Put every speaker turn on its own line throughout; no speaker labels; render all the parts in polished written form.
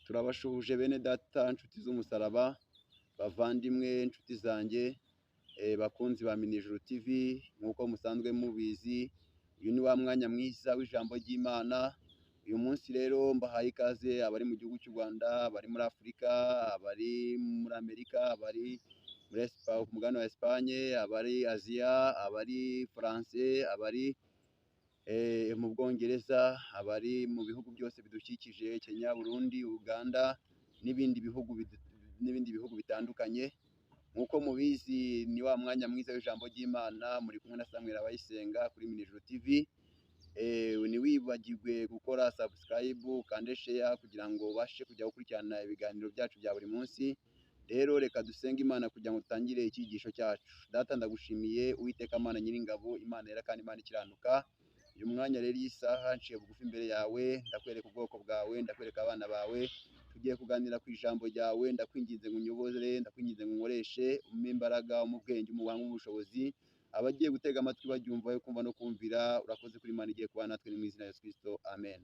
Turabashuhuje bene data nshuti z'umusaraba, bavandimwe inshuti zanjye, bakunzi ba Minijuru TV, nk'uko musanzwe mubizi, uyu ni wa mwanya mwiza w'ijambo ry'Imana. Uyu munsi rero mbahaye ikaze abari mu gihugu cy'u Rwanda, abari muri Afurika, abari muri Amerika, abari muri ku mugabane wa Espagne, abari Aziya, abari France, abari mu Bwongereza, abari mu bihugu byose bidukikije, Kenya, Burundi, Uganda n'ibindi bihugu bitandukanye. Nk'uko mubizi ni wa mwanya mwiza w'ijambo ry'Imana, muri kumwe na Samuel Abayisenga kuri Minijuru TV. Ntiwibagirwe gukora subscribe kandi share kugira ngo ubashe kujya gukurikirana ibiganiro byacu bya buri munsi. Rero reka dusenge Imana kugira ngo dutangire icyigisho cyacu. Data ndagushimiye Uwiteka Mana Nyiringabo, Imana yera kandi Imana ikiranuka. Uyu mwanya rero isaha nciye bugufi imbere yawe, ndakwereka ubwoko bwawe, ndakwereka abana bawe, tugiye kuganira ku ijambo ryawe. Ndakwinginze ngo unyobore, ndakwinginze ngo unkoreshe, umpe imbaraga, mu bwenge, umuhanga, ubushobozi. Abagiye gutega amatwi babyumva yo kumva no kumvira, urakoze kuri Imana igiye kuba natwe, ni mu izina rya Yesu Kristo, amen.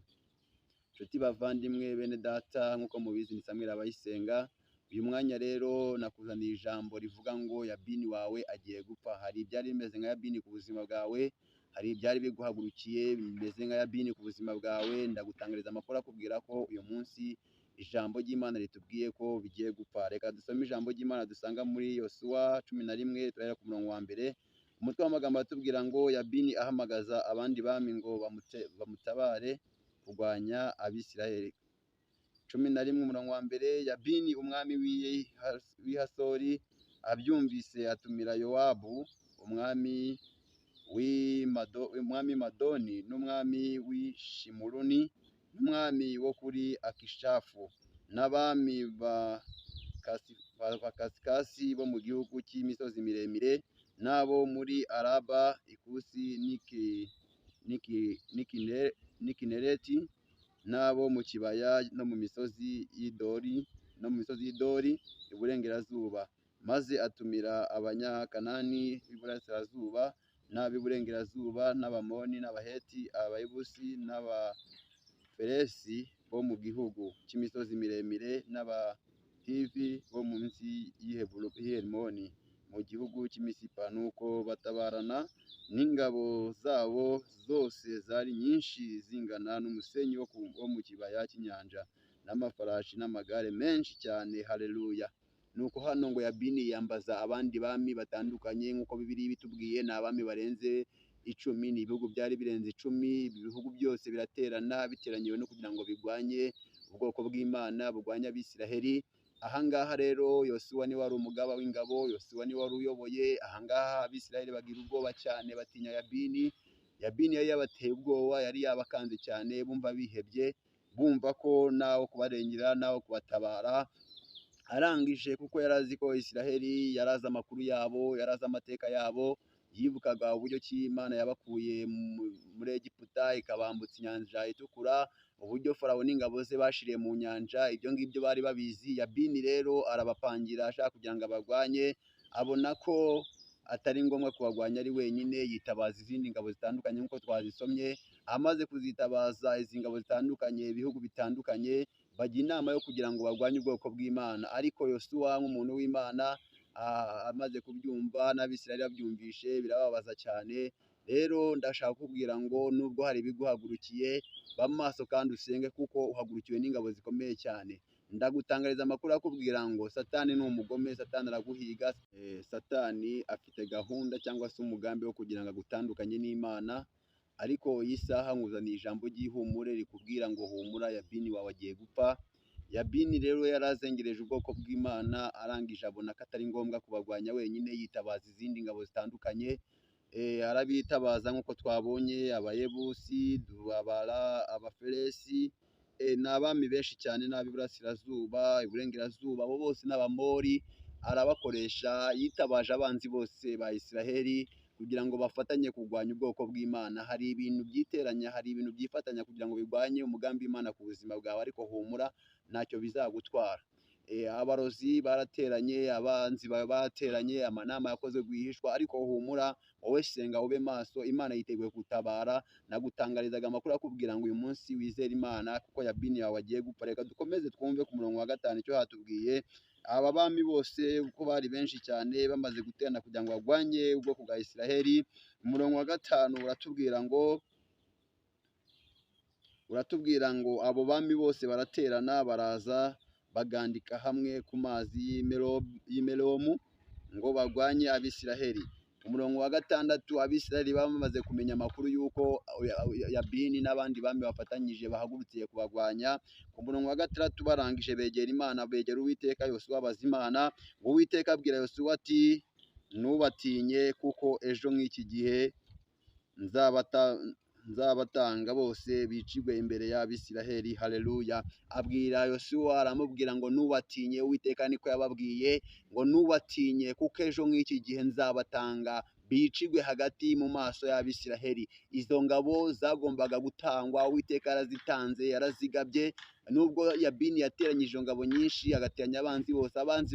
Nshuti bavandimwe bene data, nk'uko mubizi ni Samuel Abayisenga. Uyu mwanya rero nakuzaniye ijambo rivuga ngo Yabini wawe agiye gupfa. Hari ibyari bimeze nka Yabini ku buzima bwawe, hari ibyari biguhagurukiye bimeze nka Yabini ku buzima bwawe. Ndagutangariza amakuru akubwira ko uyu munsi ijambo ry'Imana ritubwiye ko bigiye gupfa. Reka dusome ijambo ry'Imana dusanga muri Yosuwa 11 turahera ku murongo wa mbere. Umutwe w'amagambo atubwira ngo Yabini ahamagaza abandi bami ngo bamutabare kurwanya Abisirayeli. 11 umurongo wa mbere. Yabini umwami w'Ihasori abyumvise atumira Yowabu umwami Madoni n'umwami w'Ishimuruni n'umwami wo kuri Akishafu n'abami ba Kasikasi bo mu gihugu cy'imisozi miremire n'abo muri Araba, Ikusi n'Ikinereti n'abo mu kibaya no mu misozi y'Idori iburengerazuba. Maze atumira Abanyakanani b'iburasirazuba n'ab'iburengerazuba n'Abamoni n'Abaheti, Abayebusi n'Abaferesi bo mu gihugu cy'imisozi miremire n'Abahivi bo munsi y'Herimoni mu gihugu cy'Imisipa. Nuko batabarana n'ingabo zabo zose zari nyinshi zingana n'umusenyi wo mu kibaya cy'inyanja, n'amafarashi n'amagare menshi cyane. Haleluya. Nuko hano ngo Yabini yambaza abandi bami batandukanye, nk'uko Bibiliya bitubwiye ni abami barenze 10. Ni ibihugu byari birenze 10. Ibihugu byose biraterana, biteranyiwe no kugira ngo bigwanye ubwoko bw'Imana, bugwanya Abisiraheli. Ahangaha rero Yosuwa ni wari umugaba w'ingabo, Yosuwa ni wari uyoboye. Ahangaha Abisiraheli bagira ubwoba cyane, batinya Yabini. Yabini yari yabateye ubwoba, yari yabakanze cyane, bumva bihebye, bumva ko nawo kubarengera nawo kubatabara arangije, kuko yari azi ko Isiraheli yari azi amakuru yabo, yari azi amateka yabo. Yibukaga uburyo ki Imana yabakuye muri Egiputa ikabambutsa inyanja itukura, uburyo Farawo n'ingabo ze bashiriye mu nyanja. Ibyo ngibyo bari babizi. Yabini rero arabapangira ashaka kugira ngo abagwanye, abona ko atari ngombwa kubagwanya ari wenyine, yitabaza izindi ngabo zitandukanye nk'uko twazisomye. Amaze kuzitabaza izi ngabo zitandukanye, ibihugu bitandukanye, bajya inama yo kugira ngo bagwanye ubwoko bw'Imana. Ariko Yosuwa nk'umuntu w'Imana amaze kubyumva n'Abisirayeli babyumvishe birababaza cyane. Rero ndashaka kukubwira ngo nubwo hari ibiguhagurukiye, ba maso kandi usenge, kuko uhagurukiwe n'ingabo zikomeye cyane. Ndagutangariza amakuru akubwira ngo Satani ni umugome, Satani araguhiga. Satani afite gahunda cyangwa se umugambi wo kugira ngo agutandukanye n'Imana. Ariko iyi saha nkuzaniye ijambo ry'ihumure rikubwira ngo humura, Yabini wawe agiye gupfa. Yabini rero yarazengereje ubwoko bw'Imana, arangije abona ko atari ngombwa kubagwanya wenyine, yitabaza izindi ngabo zitandukanye. Arabitabaza nk'uko twabonye Abayebusi, Abaferesi, n'abami benshi cyane, n'ab'iburasirazuba, iburengerazuba, abo bose n'Abamori arabakoresha. Yitabaje abanzi bose ba Isiraheli kugira ngo bafatanye kurwanya ubwoko bw'Imana. Hari ibintu byiteranya, hari ibintu byifatanya kugira ngo bigwanye umugambi w'Imana ku buzima bwawe, ariko humura ntacyo bizagutwara. abarozi barateranye, abanzi bateranye, amanama yakoze rwihishwa, ariko humura wowe senga ube maso, Imana yiteguye kutabara. Nagutangarizaga amakuru akubwira ngo uyu munsi wizere Imana kuko yabini yawe agiye gupfa. Reka dukomeze twumve ku murongo wa 5 icyo hatubwiye. Aba bami bose uko bari benshi cyane bamaze guterana kugira ngo bagwanye ubwoko bwa Isiraheli. Umurongo wa 5 uratubwira ngo abo bami bose baraterana baraza bagandika hamwe ku mazi y'Imeromu ngo bagwanye Abisiraheli. Umurongo wa 6 Abisiraheli bamaze kumenya amakuru yuko Yabini n'abandi bami bafatanyije bahagurukiye kubagwanya. Ku murongo wa 6 barangije begera Imana, begera Uwiteka. Yosuwa baza Imana, ngo Uwiteka abwira Yosuwa ati ntubatinye kuko ejo nk'iki gihe nzabatanga bose bicibwe imbere y'Abisiraheli. Haleluya. Abwira Yosuwa, aramubwira ngo ntubatinye. Uwiteka niko yababwiye ngo ntubatinye kuko ejo nk'iki gihe nzabatanga bicigwe hagati mu maso y'Abisiraheli. Izo ngabo zagombaga gutangwa, Uwiteka yarazitanze, yarazigabye. Nubwo Yabini yateranyije ngabo nyinshi agateranya abanzi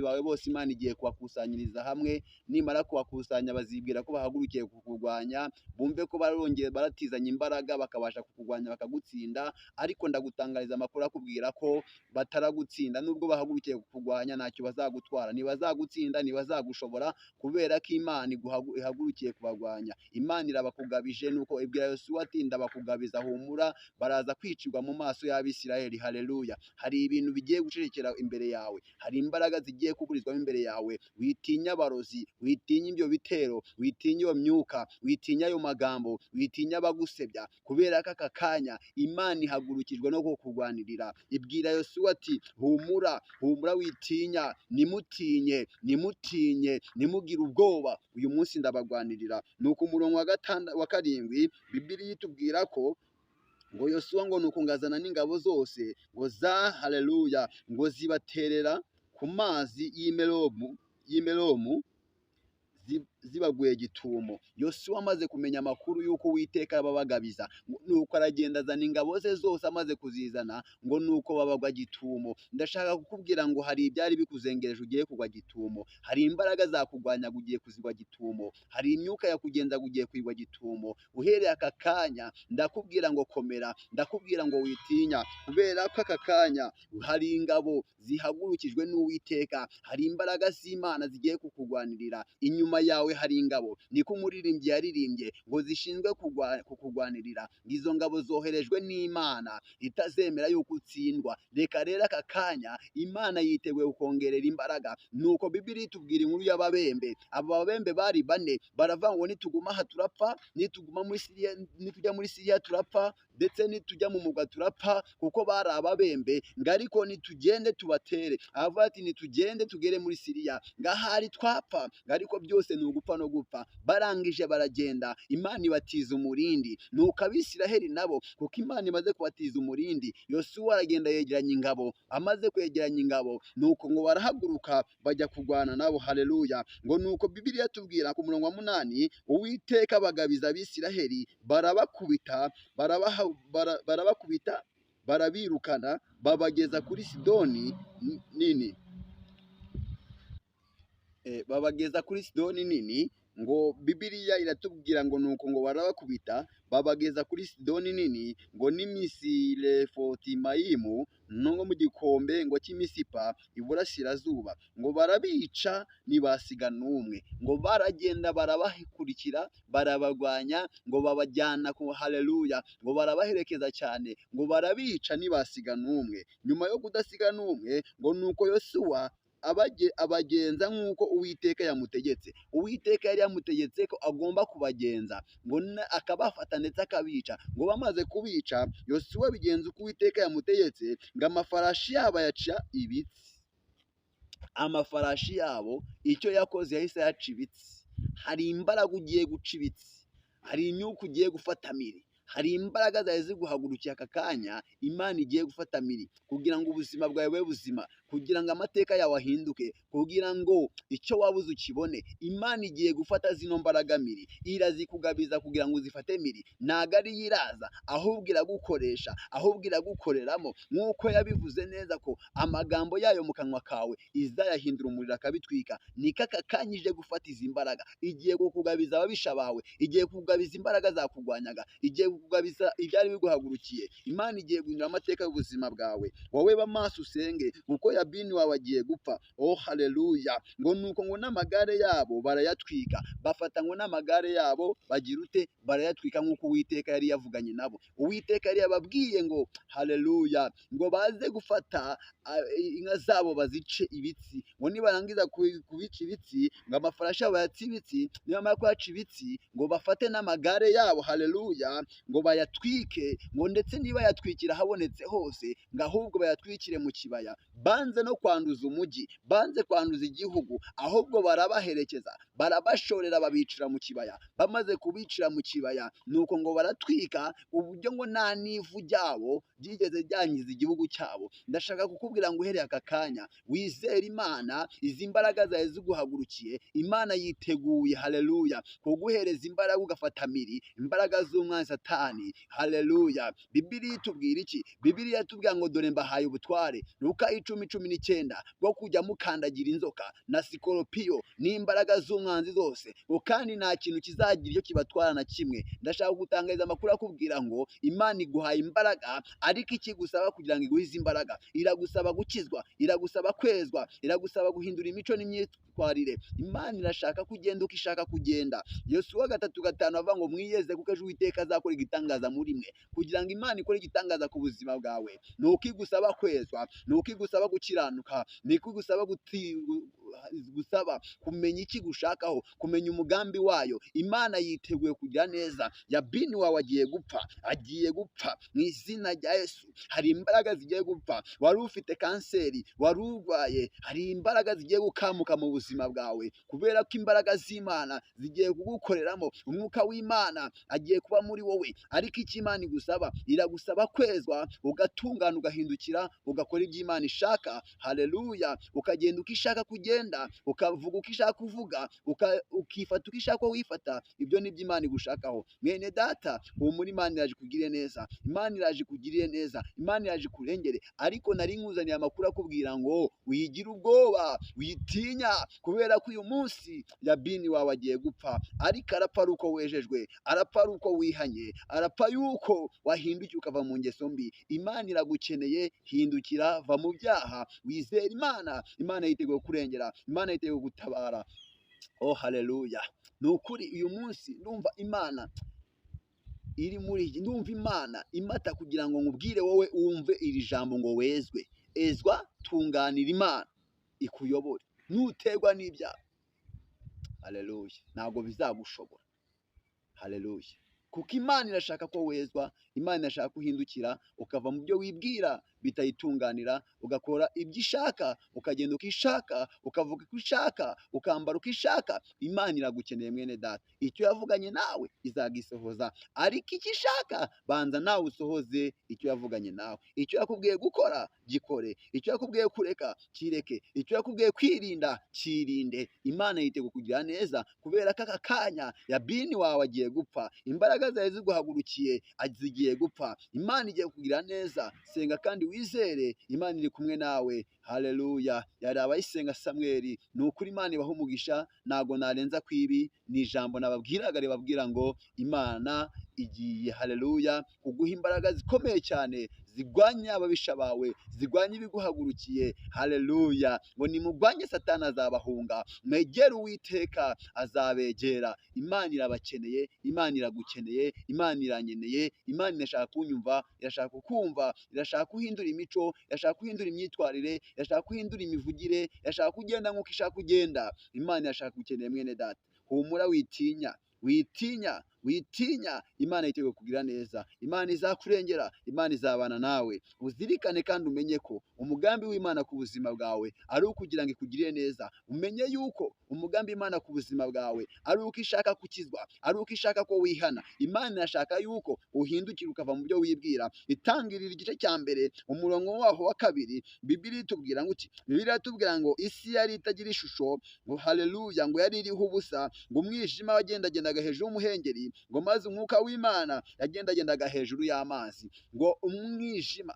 bawe bose, Imana igiye kubakusanyiriza hamwe. Nimara kubakusanya bazibwira ko bahagurukiye kukurwanya, bumve ko barongeye baratizanya imbaraga bakabasha kukurwanya bakagutsinda. Ariko ndagutangariza amakuru akubwira ko bataragutsinda. Nubwo bahagurukiye kukurwanya ntacyo bazagutwara, ntibazagutsinda, ntibazagushobora, kubera ko Imana ihagurukiye kubagwanya. Imana irabakugabije. Nuko ibwira Yosuwa ati ndabakugabiza, humura, baraza kwicirwa mu maso y'Abisiraheli. Haleluya. Hari ibintu bigiye gucecekera imbere yawe, hari imbaraga zigiye kuburizwamo imbere yawe. Witinya abarozi, witinya ibyo bitero, witinya iyo myuka, witinya ayo magambo, witinya abagusebya, kubera ko aka kanya Imana ihagurukijwe no kukurwanirira. Ibwira Yosuwa ati humura, humura, witinya, nimutinye, nimugire ubwoba, uyu munsi ndabagwanirira. Nuko umurongo wa 7 Bibiliya itubwira ko ngo Yosuwa ngo nuko ngazana n'ingabo zose ngo haleluya, ngo zibaterera ku mazi y'Imeromu zibaguye gitumo. Yosuwa amaze kumenya amakuru yuko Uwiteka babagabiza, nuko aragenda azana ingabo ze zose. Amaze kuzizana ngo nuko babagwa gitumo. Ndashaka kukubwira ngo hari ibyari bikuzengereje ugiye kugwa gitumo, hari imbaraga zakugwanya ugiye kuzigwa gitumo, hari imyuka yakugenza ugiye kwigwa gitumo. Uhereye aka kanya ndakubwira ngo komera, ndakubwira ngo witinya, kubera ko aka kanya hari ingabo zihagurukijwe n'Uwiteka, hari imbaraga z'Imana zigiye kukugwanirira. Inyuma yawe hari ingabo, niko umuririmbyi yaririmbye ngo zishinzwe kukugwanirira. Izo ngabo zoherejwe n'Imana itazemera yuko utsindwa. Reka rero aka kanya Imana yiteguye kukongerera imbaraga. Nuko Bibiliya itubwira inkuru y'ababembe. Abo babembe bari 4, baravuga ngo nituguma aha turapfa, nituguma muri Siriya, nitujya muri Siriya turapfa, ndetse nitujya mu mugwa turapfa, kuko bari ababembe. Ngo ariko nitugende tubatere, avuga ati nitugende tugere muri Siriya, ngahari twapfa, ariko byose ni ugupfa no gupfa. Barangije baragenda, Imana ibatiza umurindi. Nuko Abisiraheli nabo, kuko Imana imaze kubatiza umurindi, Yosuwa aragenda yegeranya ingabo. Amaze kwegeranya ingabo, nuko ngo barahaguruka bajya kurwana nabo. Haleluya. Ngo nuko Bibiliya tubwira ku murongo wa 8 Uwiteka bagabiza Abisiraheli, barabakubita, barabirukana, babageza kuri Sidoni nini. Babageza kuri Sidoni nini. Ngo Bibiliya iratubwira ngo nuko ngo barabakubita babageza kuri Sidoni nini, ngo n'Imisirefotimayimu no mu gikombe ngo cy'Imisipa iburasirazuba. Ngo barabica ntibasiga n'umwe. Ngo baragenda barabakurikira, barabagwanya, ngo babajyana ku haleluya, ngo barabaherekeza cyane, ngo barabica ntibasiga n'umwe. Nyuma yo kudasiga n'umwe, ngo nuko Yosuwa abagenza nk'uko Uwiteka yamutegetse. Uwiteka yari yamutegetse ko agomba kubagenza, ngo akabafata ndetse akabica. Ngo bamaze kubica, Yosuwa bigenza uko Uwiteka yamutegetse, ngo amafarashi yabo yaca ibitsi. Amafarashi yabo icyo yakoze yahise yaca ibitsi. Hari imbaraga ugiye guca ibitsi, hari imyuka ugiye gufata miri, hari imbaraga zawe ziguhagurukiye aka kanya. Imana igiye gufata miri kugira ngo ubuzima bwawe bube buzima, kugira ngo amateka yawe ahinduke, kugira ngo icyo wabuze ukibone. Imana igiye gufata zino mbaraga miri irazikugabiza kugira ngo uzifate miri. Ntago ari yiraza, ahubwo iragukoresha, ahubwo iragukoreramo, nk'uko yabivuze neza ko amagambo yayo mu kanwa kawe izayahindura umuriro akabitwika. Niko aka kanya ije gufata izi mbaraga, igiye kukugabiza ababisha bawe, igiye kukugabiza imbaraga zakurwanyaga, igiye kukugabiza ibyari biguhagurukiye. Imana igiye guhindura amateka y'ubuzima bwawe. Wowe ba maso usenge, kuko Yabini wawe agiye gupfa. Oh haleluya! Ngo nuko ngo n'amagare yabo barayatwika, bafata ngo n'amagare yabo bagira ute, barayatwika, nk'uko Uwiteka yari yavuganye nabo. Uwiteka yari yababwiye ngo haleluya, ngo baze gufata inka zabo bazice ibitsi, ngo nibarangiza kubica ibitsi, ngo amafarashi yabo bayatse ibitsi, nibamara kuyaca ibitsi, ngo bafate n'amagare yabo, haleluya, ngo bayatwike, ngo ndetse niba yatwikira habonetse hose, ngo ahubwo bayatwikire mu kibaya. Banze no kwanduza umujyi, banze kwanduza igihugu, ahubwo barabaherekeza, barabashorera, babicira mu kibaya. Bamaze kubicira mu kibaya, nuko ngo baratwika, uburyo ngo nta n'ivu ryabo ryigeze ryangiza igihugu cyabo. Ndashaka kukubwira ngo uhereye aka kanya wizere Imana, izi mbaraga zawe ziguhagurukiye. Imana yiteguye, haleluya, kuguhereza imbaraga ugafata miri imbaraga z'umwanzi Satani, haleluya. Bibiliya itubwira iki? Bibiliya itubwira ngo dore mbahaye ubutware, Luka 10:19, bwo kujya mukandagira inzoka na sikoropiyo n'imbaraga z'umwanzi zose, ngo kandi nta kintu kizagira icyo kibatwara na kimwe. Ndashaka gutangariza amakuru akubwira ngo Imana iguhaye imbaraga, ariko ikigusaba kugira ngo iguhe izi imbaraga, iragusaba gukizwa, iragusaba kwezwa, iragusaba guhindura imico n'imyitwarire. Imana irashaka kugenda uko ishaka kugenda. Yosuwa 3:5 avuga ngo mwiyeze, kuko ejo Uwiteka azakora igitangaza muri mwe. Kugira ngo Imana ikore igitangaza ku buzima bwawe, ni uko igusaba kwezwa, ni uko igusaba gukiranuka, ni uko igusaba gusaba kumenya iki gushakaho, kumenya umugambi wayo. Imana yiteguye kugira neza. Yabini wawe agiye gupfa, agiye gupfa mu izina rya Yesu. Hari imbaraga zigiye gupfa. Wari ufite kanseri, wari urwaye, hari imbaraga zigiye gukamuka mu buzima bwawe, kubera ko imbaraga z'Imana zigiye kugukoreramo. Umwuka w'Imana agiye kuba muri wowe. Ariko icyo Imana igusaba, iragusaba kwezwa, ugatungana, ugahindukira, ugakora ibyo Imana ishaka, haleluya. Ukagenda uko ishaka kugenda, ukavuga uko ishaka kuvuga, ukifata uko ishaka wifata. Ibyo ni byo Imana igushakaho. Mwene data, humura, Imana iraje kugirire neza, Imana iraje kugirire neza, Imana iraje kurengere. Ariko nari nkuzaniye amakuru akubwira ngo wigira ubwoba, witinya, kubera ko uyu munsi Yabini wawe agiye gupfa. Ariko arapfa ari uko wejejwe, arapfa ari uko wihanye, arapfa yuko wahindukiye ukava mu ngeso mbi. Imana iragukeneye, hindukira, va mu byaha, wizere Imana. Imana yiteguye kurengera, Imana yiteguye gutabara. Oh haleluya! Ni ukuri uyu munsi ndumva Imana iri muri iki, ndumva Imana imata kugira ngo nkubwire wowe wumve iri jambo ngo wezwe. Ezwa, tunganira, Imana ikuyobore, ntuterwa n'ibyaha. Haleluya! Ntabwo bizagushobora, haleluya, kuko Imana irashaka ko wezwa. Imana irashaka kuhindukira, ukava mu byo wibwira bitayitunganira, ugakora ibyo ishaka, ukagenda uko ishaka, ukavuga uko ishaka, ukambara uko ishaka. Imana iragukeneye mwene data. Icyo yavuganye nawe izagisohoza, ariko icyo ishaka banza nawe usohoze icyo yavuganye nawe. Icyo yakubwiye gukora gikore, icyo yakubwiye kureka kireke, icyo yakubwiye kwirinda kirinde. Imana yiteguye kugira neza, kubera ko aka kanya Yabini wawe agiye gupfa. Imbaraga zawe ziguhagurukiye zigiye gupfa. Imana igiye kugira neza. Senga kandi wizere, Imana iri kumwe nawe, haleluya. Yari abayisenga Samweli. Ni ukuri Imana ibaha umugisha. Ntago narenza kwibi, ni ijambo nababwiraga ribabwira ngo Imana igiye, haleluya, kuguha imbaraga zikomeye cyane zigwanya ababisha bawe, zigwanya ibiguhagurukiye, haleluya. Ngo nimugwanye Satani azabahunga, mwegere Uwiteka azabegera. Imana irabakeneye, Imana iragukeneye, Imana iranyeneye. Imana irashaka kunyumva, irashaka kukumva, irashaka kuhindura imico, irashaka kuhindura imyitwarire, irashaka kuhindura imivugire, irashaka kugenda nk'uko ishaka kugenda. Imana irashaka gukeneye mwene data. Humura, witinya, witinya, witinya, Imana yiteguye kugira neza, Imana izakurengera, Imana izabana nawe. Uzirikane kandi umenye ko umugambi w'Imana ku buzima bwawe ari ukugira ngo ikugirire neza. Umenye yuko umugambi w'Imana ku buzima bwawe ari uko ishaka gukizwa, ari uko ishaka ko wihana. Imana irashaka yuko uhindukira ukava mu byo wibwira. Itangirira igice cya mbere umurongo waho wa 2, Bibiliya itubwira ngo iki? Bibiliya itubwira ngo isi yari itagira ishusho, ngo haleluya, ngo yari iriho ubusa, ngo umwijima wagendagendaga hejuru y'umuhengeri, ngo maze umwuka w'Imana yagendagendaga hejuru y'amazi. Ngo umwijima,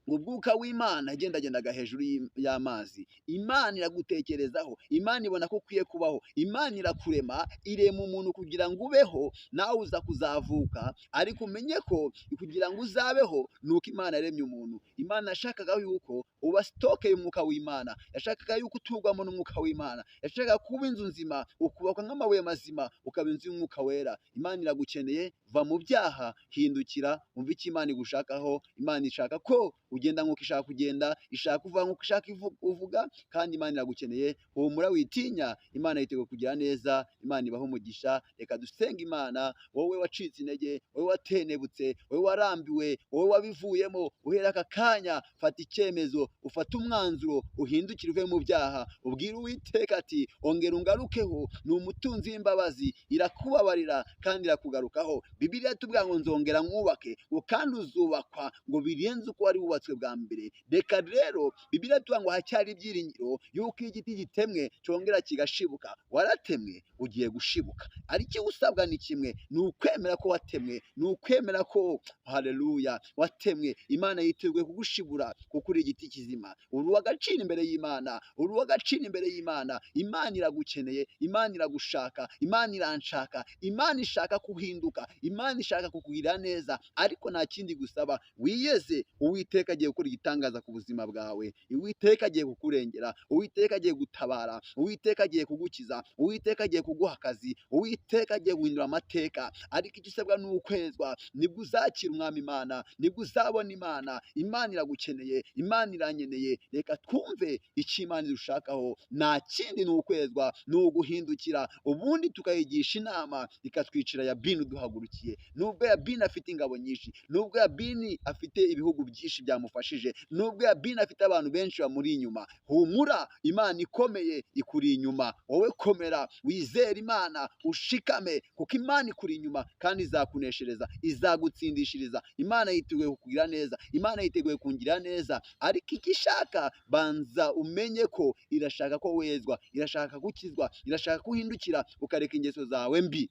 umwuka w'Imana yagendagendaga hejuru y'amazi. Imana iragutekerezaho, Imana ibona ko ukwiye kubaho, Imana irakurema, irema umuntu kugira ngo ubeho, nawe uza kuzavuka. Ariko umenye ko kugira ngo uzabeho nuko Imana yaremye umuntu. Imana yashakaga yuko uba sitoke y'umwuka w'Imana, yashakaga yuko uturwamo n'umwuka w'Imana, yashakaga kuba inzu nzima, ukubakwa nk'amabuye mazima, ukaba inzu y'umwuka wera. Imana iragukeneye, va mu byaha, hindukira, umva icyo Imana igushakaho. Imana ishaka ko ugenda nk'uko ishaka kugenda, ishaka kuvuga nk'uko ishaka uvuga, kandi Imana iragukeneye. Humura, witinya, Imana yiteguye kugira neza, Imana ibaho umugisha. Reka dusenge Imana. Wowe wacitse intege, wowe watenebutse, wowe warambiwe, wowe wabivuyemo, uhera aka kanya fata icyemezo, ufate umwanzuro, uhindukire uve mu byaha, ubwire Uwiteka ati ongera ungarukeho. Ni umutunzi w'imbabazi, irakubabarira kandi irakugarukaho. Bibiliya itubwira ngo nzongera mwubake, ngo kandi uzubakwa ngo birenze uko wari wubatswe bwa mbere. Reka rero Bibiliya itubwira ngo hacyari ibyiringiro yuko igiti gitemwe cyongera kigashibuka. Waratemwe, ugiye gushibuka. Ariko icyo usabwa ni kimwe, ni ukwemera ko watemwe, ni ukwemera ko haleluya watemwe. Imana yiteguye kugushibura kuko uri igiti kizima, uri uw'agaciro imbere y'Imana, uri uw'agaciro imbere y'Imana. Imana iragukeneye, Imana iragushaka, Imana iranshaka, Imana ishaka kuhinduka, Imana ishaka kukugira neza. Ariko nta kindi gusaba, wiyeze. Uwiteka agiye gukora igitangaza ku buzima bwawe, Uwiteka agiye kukurengera, Uwiteka agiye gutabara, Uwiteka agiye kugukiza, Uwiteka agiye kuguha akazi, Uwiteka agiye guhindura amateka. Ariko icyo usabwa ni ukwezwa, nibwo uzakira umwami Imana, nibwo uzabona Imana. Imana iragukeneye, Imana iranyeneye. Reka twumve icyo Imana idushakaho, nta kindi, ni ukwezwa, ni uguhindukira, ubundi tukayigisha inama, ikatwicira Yabini uduhagurukiye. Nubwo Yabini afite ingabo nyinshi, nubwo Yabini afite ibihugu byinshi byamufashije, nubwo Yabini afite abantu benshi bamuri inyuma, humura, Imana ikomeye ikuri inyuma. Wowe komera, wizere Imana, ushikame, kuko Imana ikuri inyuma kandi izakuneshereza, izagutsindishiriza. Imana yiteguye kukugira neza, Imana yiteguye kungira neza. Ariko icyo ishaka, banza umenye ko irashaka ko wezwa, irashaka gukizwa, irashaka kuhindukira ukareka ingeso zawe mbi.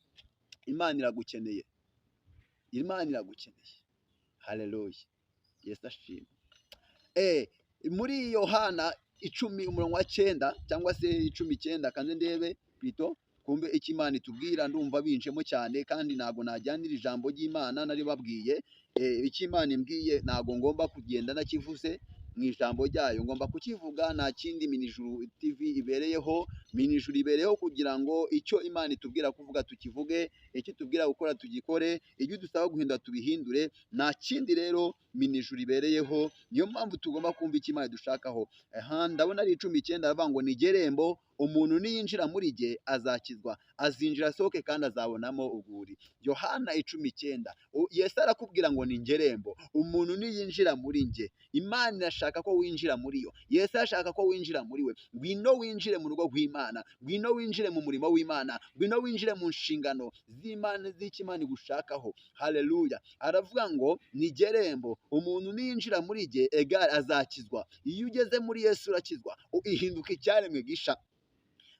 Imana iragukeneye, Imana iragukeneye. Haleluya, Yesu ashimwe. Muri Yohana 10:9 cyangwa se 10:9, kandi ndebe pito kumbe icyo Imana itubwira. Ndumva binjemo cyane kandi ntago najyanira ijambo ry'Imana nari babwiye. Icyo Imana imbwiye ntago ngomba kugenda nakivuze mu ijambo ryayo, ngomba kukivuga. Nta kindi Minijuru TV ibereyeho, Minijuru ibereyeho kugira ngo icyo Imana itubwira kuvuga tukivuge, icyo itubwira gukora tugikore, ibyo dusaba guhindura tubihindure. Nta kindi rero Minijuru ibereyeho. Niyo mpamvu tugomba kumva icyo Imana idushakaho. Ndabona ari 10:9 aravuga ngo ni gerembo, umuntu niyinjira muri jye azakizwa, azinjira asohoke kandi azabonamo urwuri. Yohana 10:9. Yesu arakubwira ngo ni ngerembo, umuntu niyinjira muri njye. Imana irashaka ko winjira muri yo, Yesu ashaka ko winjira muri we. Ngwino winjire mu rugo rw'Imana, ngwino winjire mu murimo w'Imana, ngwino winjire mu nshingano z'Imana, z'icyo Imana igushakaho. Haleluya. Aravuga ngo ni gerembo, umuntu niyinjira muri jye egare azakizwa. Iyo ugeze muri Yesu urakizwa, ihinduka icyaremwe gisha.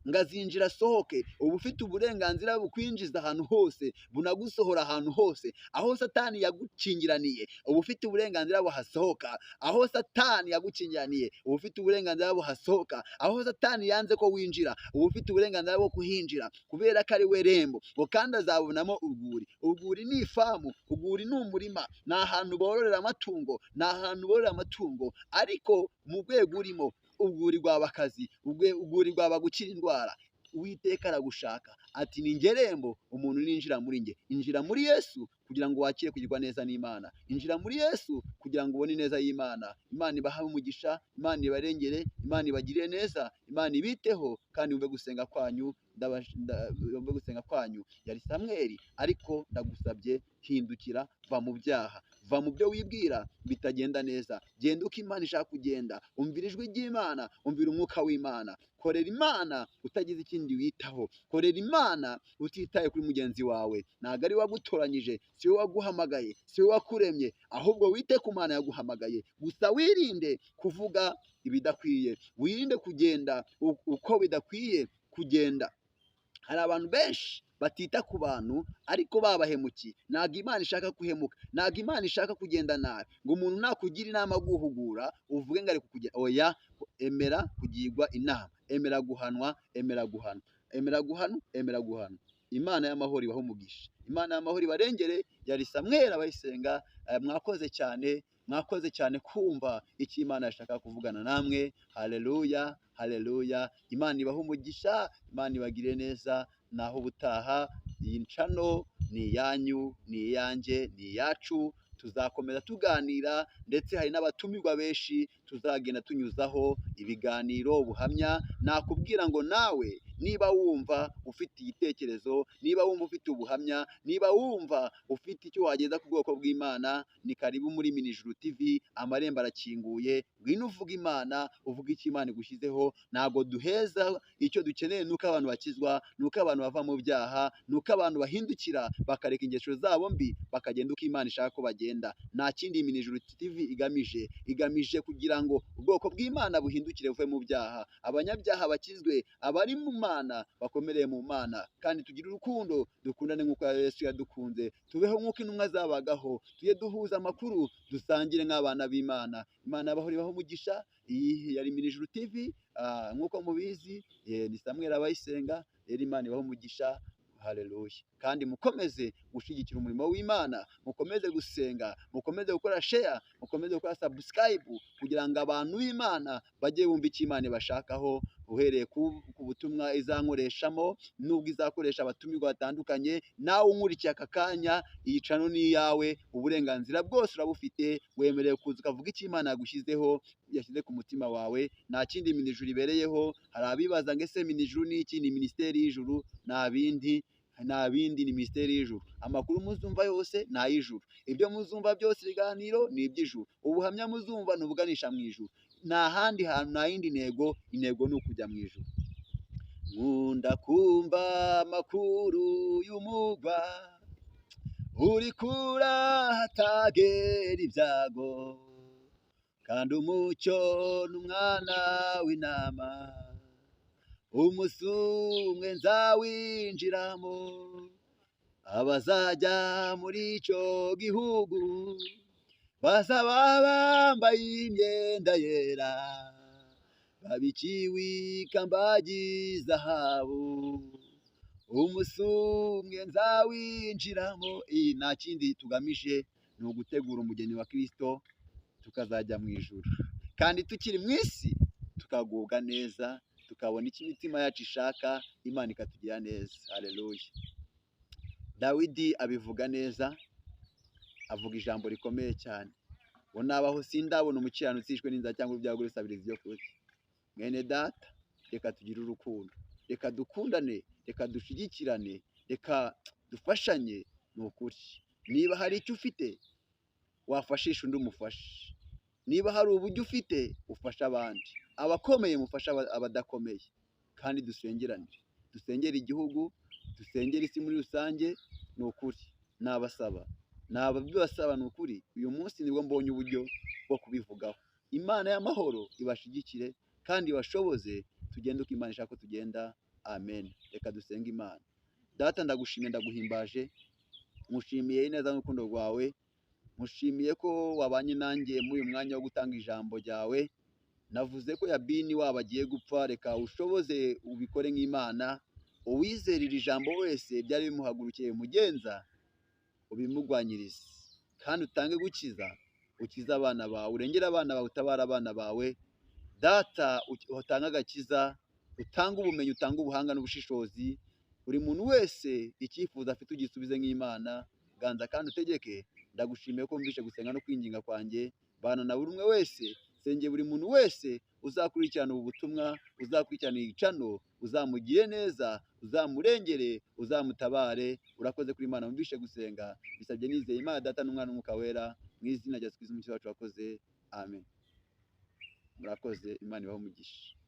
Ngazinjira asohoke, uba ufite uburenganzira bukwinjiza ahantu hose, bunagusohora ahantu hose. Aho Satani yagukingiraniye, uba ufite uburenganzira buhasohoka. Aho Satani yagukingiraniye, uba ufite uburenganzira buhasohoka. Aho Satani yanze ko winjira, uba ufite uburenganzira bwo kuhinjira, kubera ko ari we rembo, ngo kandi azabonamo urwuri. Urwuri ni ifamu, urwuri ni umurima, ni ahantu bororera amatungo, ni ahantu bororera amatungo. Ariko mu rwego urimo, urwuri rw'abakazi, urwuri rwaba gukira indwara. Uwiteka aragushaka ati ni ngerembo, umuntu ninjira muri nge. Injira muri Yesu kugira ngo wakire kugirwa neza n'Imana, injira muri Yesu kugira ngo ubone neza y'Imana. Imana ibahe umugisha, Imana ibarengere, Imana ibagirire neza, Imana ibiteho kandi umve gusenga kwanyu. gusenga kwanyu yari Samweli, ariko ndagusabye hindukira, va mu byaha, va mu byo wibwira bitagenda neza, genda uko Imana ishaka kugenda, umvira ijwi ry'Imana, umvira umwuka w'Imana, korera Imana utagize ikindi witaho, korera Imana utitaye kuri mugenzi wawe. Ntabwo ari we wagutoranyije, si we waguhamagaye, si we wakuremye, ahubwo wite ku Mana yaguhamagaye. Gusa wirinde kuvuga ibidakwiye, wirinde kugenda uko bidakwiye kugenda. Hari abantu benshi batita ku bantu ariko babahemukiye. Ntabwo Imana ishaka kuhemuka, ntabwo Imana ishaka kugenda nabi ngo umuntu nakugira inama aguhugura uvuge ngo ari kukugera. Oya, emera kugirwa inama, emera guhanwa, emera guhanwa, emera guhanwa, emera guhanwa. Imana y'amahoro ibaho umugisha, Imana y'amahoro ibarengere. Yari Samweli abayisenga. Mwakoze cyane, mwakoze cyane kumva icyo Imana yashaka kuvugana namwe. Haleluya, haleluya. Imana ibaho umugisha, Imana ibagire neza. Naho ubutaha. Iyi ncano ni iyanyu, ni iyanjye, ni iyacu. Tuzakomeza tuganira, ndetse hari n'abatumirwa benshi tuzagenda tunyuzaho ibiganiro, ubuhamya. Nakubwira ngo nawe niba wumva ufite igitekerezo, niba wumva ufite ubuhamya, niba wumva ufite icyo wageza ku bwoko bw'Imana, ni karibu muri Minijuru TV. Amarembo arakinguye, ngwino uvuga Imana, uvuga icyo Imana igushyizeho. Ntabwo duheza, icyo dukeneye nuko abantu bakizwa, nuko abantu bava mu byaha, nuko abantu bahindukira bakareka ingeso zabo mbi, bakagenda uko Imana ishaka ko bagenda. Nta kindi Minijuru TV igamije kugira ngo ubwoko bw'Imana buhindukire buve mu byaha, abanyabyaha bakizwe, abari mu Mana bakomereye mu Mana, kandi tugire urukundo, dukundane nk'uko Yesu yadukunze, tubeho nk'uko intumwa zabagaho, tujye duhuza amakuru, dusangire nk'abana b'Imana. Imana y'amahoro ibaho umugisha. Iyi yari Minijuru TV. Nk'uko mubizi, ni Samweli abayisenga. Rero Imana ibaho umugisha. Haleluya. Kandi mukomeze gushyigikira umurimo w'Imana, mukomeze gusenga, mukomeze gukora share, mukomeze gukora subscribe, kugira ngo abantu b'Imana bajye bumva icyo Imana ibashakaho, uhereye ku butumwa izankoreshamo, nubwo izakoresha abatumirwa batandukanye. Nawe unkurikiye aka kanya, iyi cano ni iyawe, uburenganzira bwose urabufite, wemerewe kuza ukavuga icyo Imana yagushyizeho, yashyize ku mutima wawe. Nta kindi Minijuru ibereyeho. Hari abibaza ngo ese Minijuru ni iki? Ni minisiteri y'ijuru, nta bindi, ni minisiteri y'ijuru. Amakuru muzumva yose ni ay'ijuru, ibyo muzumva byose ibiganiro ni iby'ijuru, ubuhamya muzumva ni ubuganisha mu ijuru. Nta handi hantu, nta yindi ntego. Intego ni ukujya mu ijuru. Nkunda kumva amakuru y'umugwa uri kura hatagera ibyago, kandi umucyo n'umwana w'intama, umunsi umwe nzawinjiramo. Abazajya muri icyo gihugu bazaba bambaye imyenda yera, babikiwe ikamba ry'izahabu. Umunsi umwe nzawinjiramo. Iyi nta kindi tugamije, ni ugutegura umugeni wa Kristo, tukazajya mu ijuru, kandi tukiri mu isi tukagubwa neza, tukabona icyo imitima yacu ishaka, Imana ikatugira neza. Haleluya. Dawidi abivuga neza, avuga ijambo rikomeye cyane ngo nabaho sindabona umukiranutsi yishwe n'inzara cyangwa ibyago bisabiriza ibyo kurya. Mwene data, reka tugire urukundo, reka dukundane, reka dushyigikirane, reka dufashanye. Ni ukuri, niba hari icyo ufite wafashisha undi umufasha, niba hari uburyo ufite ufasha abandi, abakomeye mufasha abadakomeye, kandi dusengerane, dusengere igihugu, dusengere isi muri rusange. Ni ukuri, nabasaba, nabibasaba, ni ukuri, uyu munsi nibwo mbonye uburyo bwo kubivugaho. Imana y'amahoro ibashigikire kandi ibashoboze, tugende uko Imana ishaka ko tugenda. Amen. Reka dusenge Imana. Data, ndagushimiye, ndaguhimbaje, mushimiye neza n'urukundo rwawe, mushimiye ko wabanye nanjye muri uyu mwanya wo gutanga ijambo ryawe. Navuze ko Yabini wabo agiye gupfa, reka ushoboze ubikore nk'Imana. Uwizerera ijambo wese byari bimuhagurukiye mugenza, ubimugwanyirize, kandi utange gukiza, ukiza abana bawe, urengere abana bawe, utabara abana bawe. Data, utanga agakiza, utanga ubumenyi, utanga ubuhanga n'ubushishozi. Buri muntu wese icyifuzo afite ugisubize nk'Imana. Ganza kandi utegeke. Ndagushimiye ko mvishe gusenga no kwinginga kwanjye. Bana na buri umwe wese, senge buri muntu wese uzakurikirana ubu butumwa, uzakurikirana iyi cano, uzamugire neza, uzamurengere, uzamutabare. Urakoze kuri Imana wumvishe gusenga, bisabye nizeye Imana Data n'Umwana n'Umwuka Wera, mu izina rya Yesu Kristo umukiza wacu wakoze, amen. Murakoze, Imana ibahe umugisha.